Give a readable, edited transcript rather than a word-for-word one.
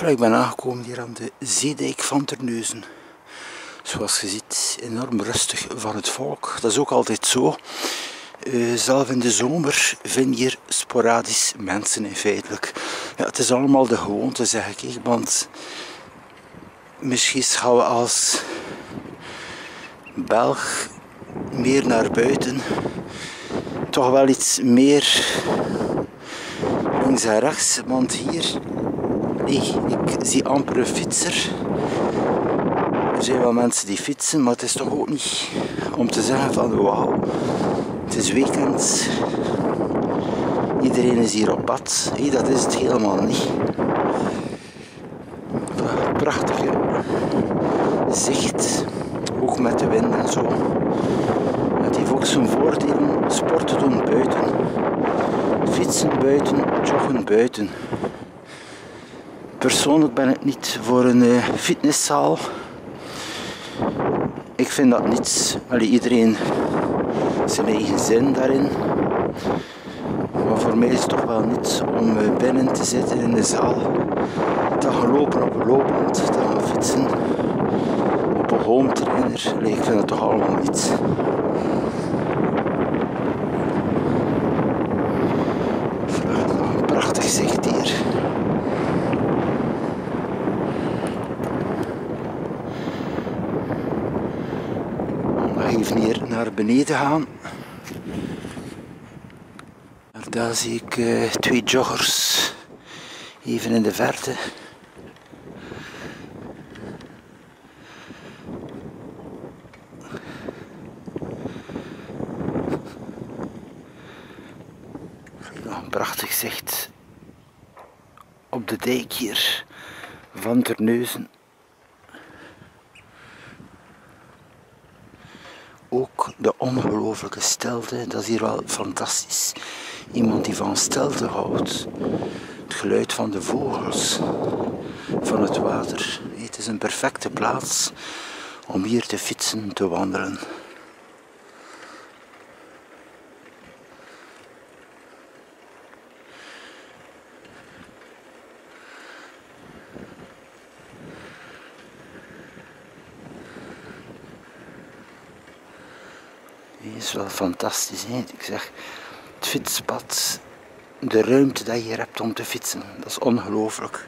Ik ben aangekomen hier aan de zeedijk van Terneuzen. Zoals je ziet, enorm rustig van het volk. Dat is ook altijd zo. Zelf in de zomer vind je hier sporadisch mensen in feitelijk. Ja, het is allemaal de gewoonte, zeg ik. Want misschien gaan we als Belg meer naar buiten. Toch wel iets meer links en rechts. Want hier, ik zie amper een fietser. Er zijn wel mensen die fietsen, maar het is toch ook niet om te zeggen van wauw, het is weekend. Iedereen is hier op pad. Hey, dat is het helemaal niet. Prachtige zicht, ook met de wind en zo. Het heeft ook zijn voordelen, sporten doen buiten, fietsen buiten, joggen buiten. Persoonlijk ben ik niet voor een fitnesszaal. Ik vind dat niets. Iedereen zijn eigen zin daarin. Maar voor mij is het toch wel niets om binnen te zitten in de zaal. Te gaan lopen op een loopband, te gaan fietsen op een home trainer. Ik vind dat toch allemaal niets. Een prachtig zicht hier. Even hier naar beneden gaan. Daar zie ik twee joggers even in de verte. Nog een prachtig zicht op de dijk hier van Terneuzen. Ook de ongelooflijke stilte, dat is hier wel fantastisch. Iemand die van stilte houdt. Het geluid van de vogels, van het water. Het is een perfecte plaats om hier te fietsen, te wandelen. Het is wel fantastisch, hè? Ik zeg, het fietspad, de ruimte dat je hier hebt om te fietsen, dat is ongelooflijk.